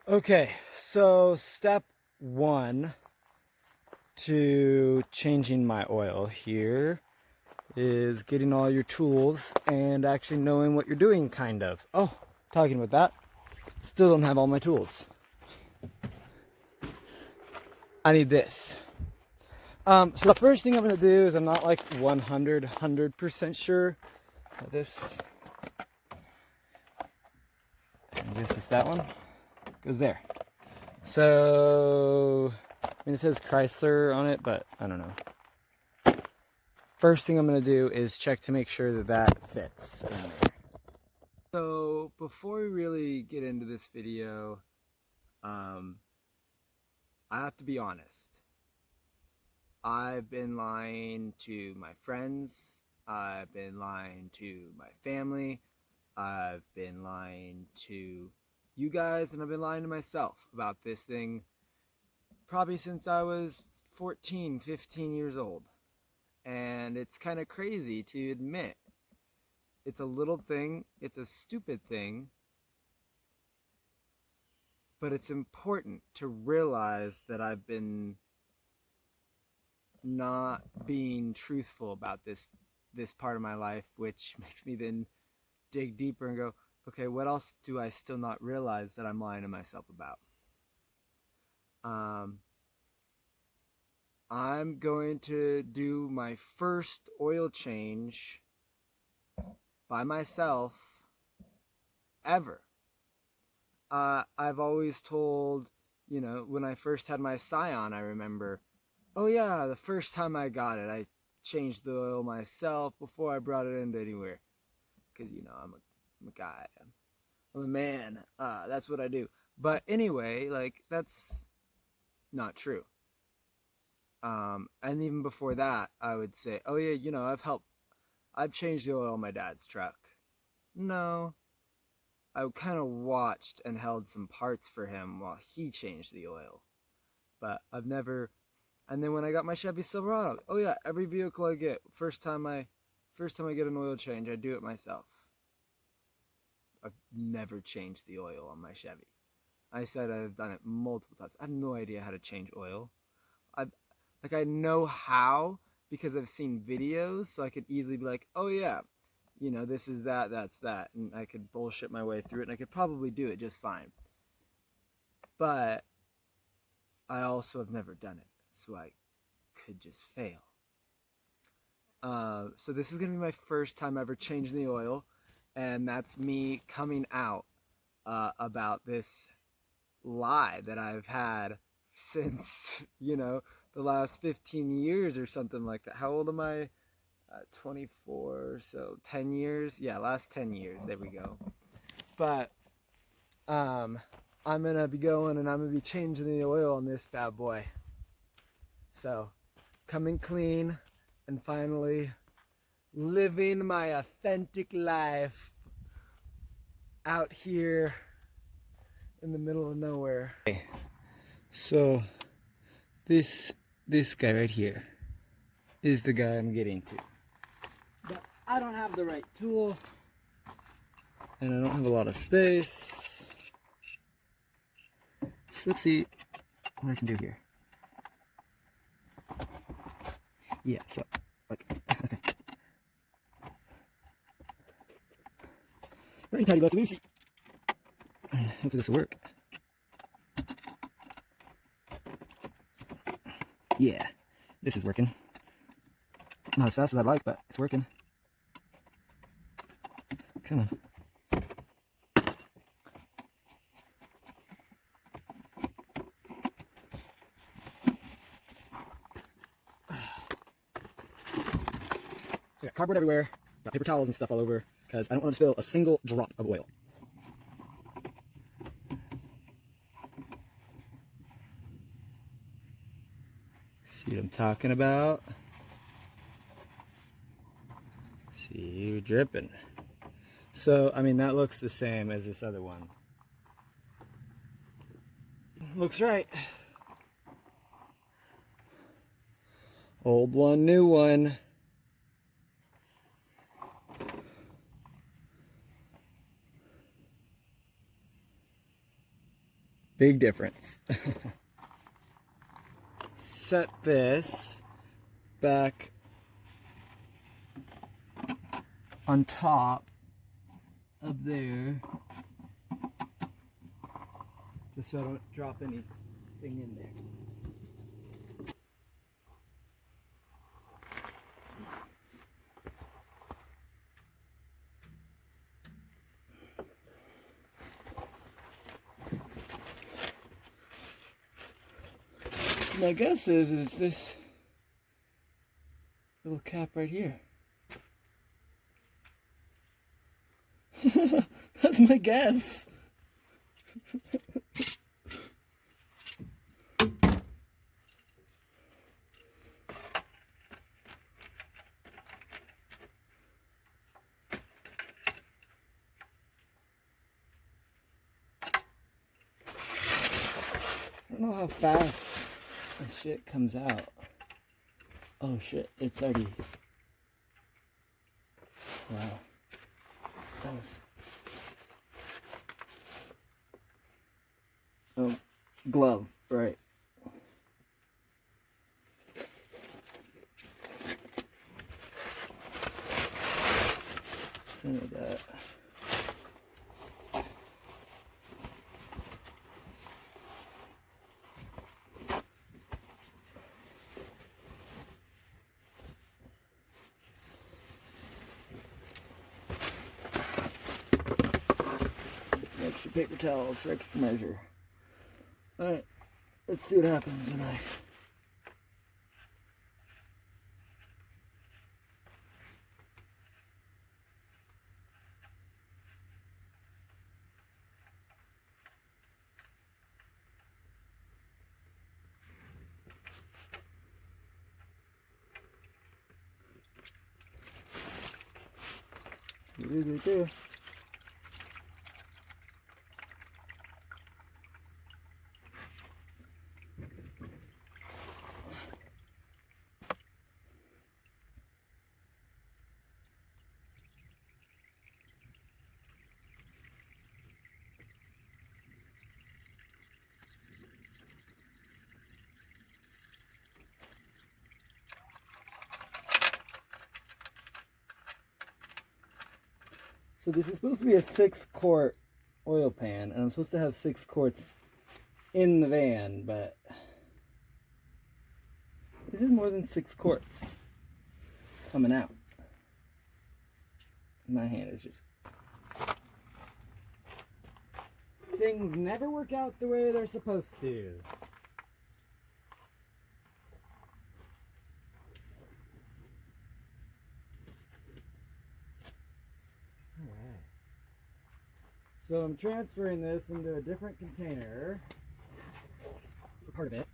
Okay, so step one to changing my oil here is getting all your tools and actually knowing what you're doing, kind of. Oh, talking about that, still don't have all my tools. I need this. So the first thing I'm gonna do is I'm not like 100% sure that this, I guess it's that one, goes there. So, I mean, it says Chrysler on it, but I don't know. First thing I'm going to do is check to make sure that that fits in there. So, before we really get into this video, I have to be honest. I've been lying to my friends. I've been lying to my family. I've been lying to you guys, and I've been lying to myself about this thing probably since I was 14, 15 years old. And it's kind of crazy to admit. It's a little thing, it's a stupid thing, but it's important to realize that I've been not being truthful about this part of my life, which makes me then dig deeper and go, okay, what else do I still not realize that I'm lying to myself about? I'm going to do my first oil change by myself ever. I've always told, when I first had my Scion, I remember, oh yeah, the first time I got it, I changed the oil myself before I brought it into anywhere. Because, I'm a guy. I'm a man. That's what I do. But anyway, like, that's not true. And even before that, I would say, oh yeah, I've changed the oil on my dad's truck. No, I kind of watched and held some parts for him while he changed the oil. But I've never. And then when I got my Chevy Silverado, oh yeah, every vehicle I get, first time I get an oil change, I do it myself. I've never changed the oil on my Chevy. I said I've done it multiple times. I have no idea how to change oil. I know how because I've seen videos, so I could easily be like, oh yeah, this is that, that's that, and I could bullshit my way through it, and I could probably do it just fine. But I also have never done it, so I could just fail. So this is gonna be my first time ever changing the oil, and that's me coming out about this lie that I've had since the last 15 years or something like that. How old am I? 24, so 10 years. Yeah, last 10 years. There we go. But I'm gonna be going and I'm gonna be changing the oil on this bad boy. So coming clean and finally living my authentic life out here in the middle of nowhere. Okay. So this guy right here is the guy I'm getting to. But I don't have the right tool and I don't have a lot of space. So let's see what I can do here. Yeah, so like okay. Very tidy, lefty Lucy. Hopefully this will work. Yeah, this is working. Not as fast as I'd like, but it's working. Come on. I got cardboard everywhere, got paper towels and stuff all over, because I don't want to spill a single drop of oil. See what I'm talking about? See you dripping. So, I mean, that looks the same as this other one. Looks right. Old one, new one. Big difference. Set this back on top up there, just so I don't drop anything in there. My guess is this little cap right here. That's my guess. I don't know how fast this shit comes out. Oh shit, it's already... Wow. That was... Oh, glove, right. Something like that. Extra paper towels for extra measure. Alright, let's see what happens when I... Do. So this is supposed to be a 6-quart oil pan, and I'm supposed to have 6 quarts in the van, but this is more than 6 quarts coming out. My hand is just... Things never work out the way they're supposed to. So I'm transferring this into a different container for part of it.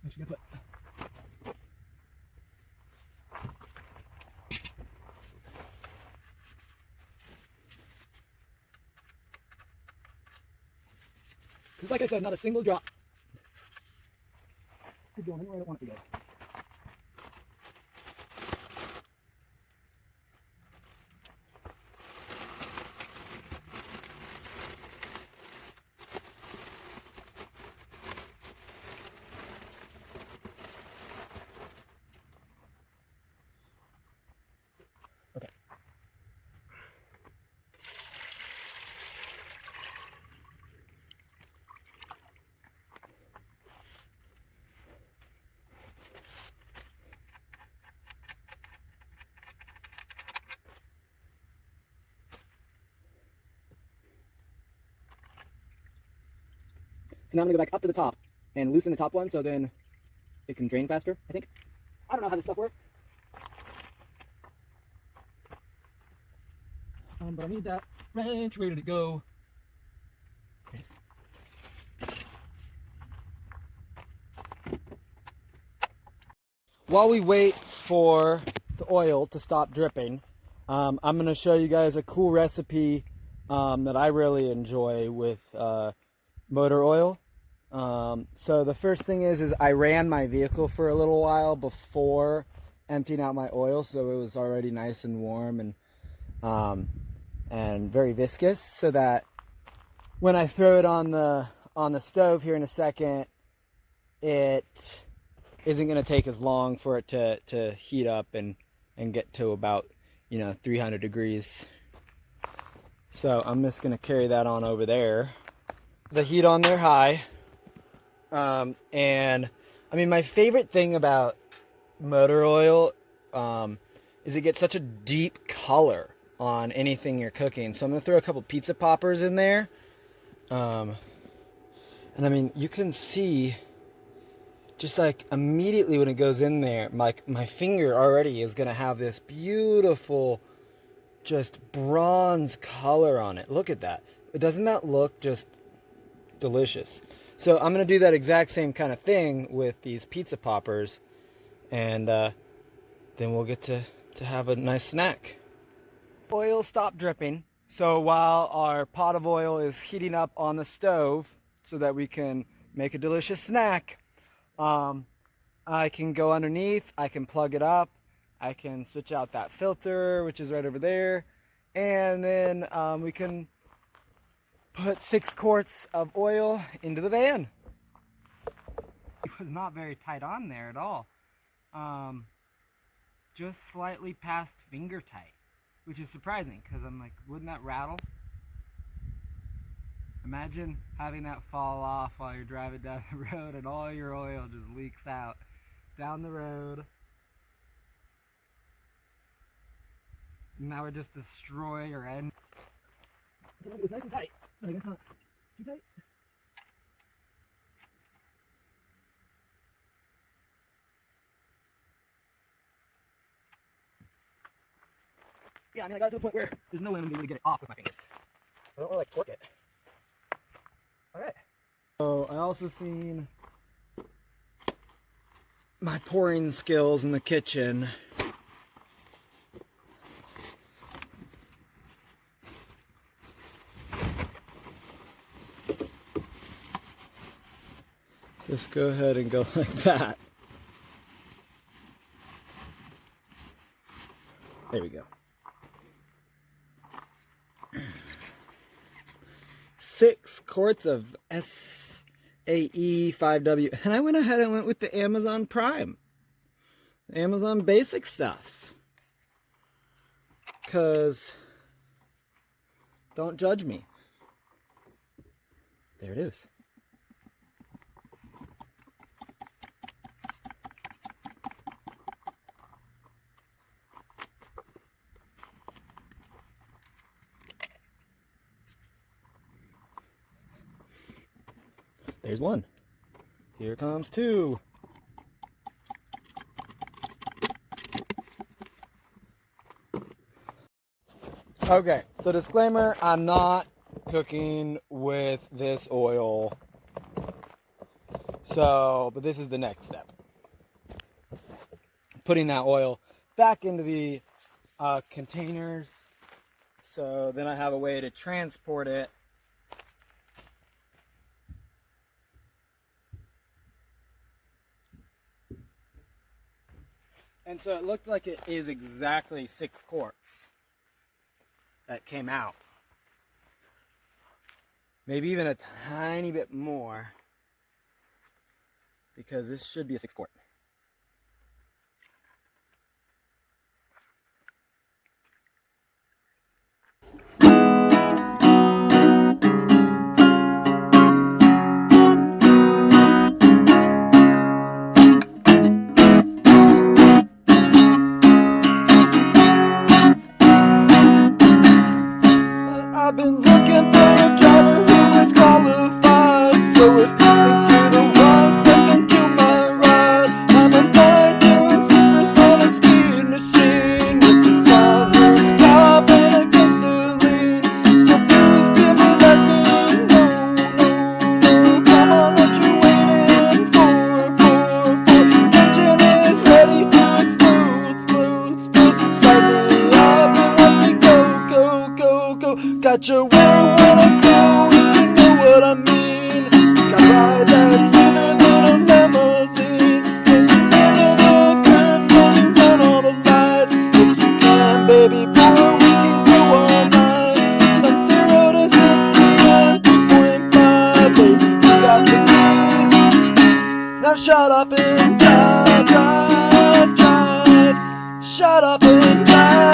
Actually, gonna put because, like I said, not a single drop is going anywhere I don't want it to go. Okay. So now I'm going to go back up to the top and loosen the top one so then it can drain faster, I think. I don't know how this stuff works. But I need that wrench ready to go. Yes. While we wait for the oil to stop dripping, I'm going to show you guys a cool recipe that I really enjoy with motor oil. So the first thing is I ran my vehicle for a little while before emptying out my oil, so it was already nice and warm and very viscous, so that when I throw it on the stove here in a second, it isn't going to take as long for it to heat up and get to about 300 degrees. So I'm just going to carry that on over there. The heat on there high. And I mean, my favorite thing about motor oil is it gets such a deep color on anything you're cooking. So I'm going to throw a couple pizza poppers in there. And I mean, you can see just like immediately when it goes in there, my finger already is going to have this beautiful just bronze color on it. Look at that. Doesn't that look just delicious? So I'm going to do that exact same kind of thing with these pizza poppers, and then we'll get to have a nice snack. Oil stopped dripping, so while our pot of oil is heating up on the stove so that we can make a delicious snack, I can go underneath, I can plug it up, I can switch out that filter, which is right over there, and then we can put 6 quarts of oil into the van. It was not very tight on there at all. Just slightly past finger tight, which is surprising because I'm like, wouldn't that rattle? Imagine having that fall off while you're driving down the road and all your oil just leaks out down the road. Now we're just destroying our end. It's nice and tight. I guess not too tight. Yeah, I mean, I got to the point where there's no way I'm going to be able to get it off with my fingers. I don't really like torque it. Alright. So I also seen my pouring skills in the kitchen. Just go ahead and go like that. There we go. 6 quarts of SAE 5W. And I went ahead and went with the Amazon Prime. Amazon basic stuff. Because don't judge me. There it is. There's 1. Here comes 2. Okay, so disclaimer, I'm not cooking with this oil. So, but this is the next step. Putting that oil back into the containers. So then I have a way to transport it. And so it looked like it is exactly 6 quarts that came out. Maybe even a tiny bit more, because this should be a 6 quart. I've been looking for a driver who is qualified, so if you think you're the one, step into my ride. I'm a 9-doing supersonic speed machine with the sunroof top and against the lean. So please give me lightning, no, come on, what you waiting for? Engine is ready to explode, start me up and let me go. Got your where I wanna go, if you know what I mean. Got a ride that's smoother than a limousine. Can you handle the curves, can you run baby boy, we can go all night. From 0 to 60 on 3.5, baby, you got the keys. Now shut up and drive, drive, drive. Shut up and drive.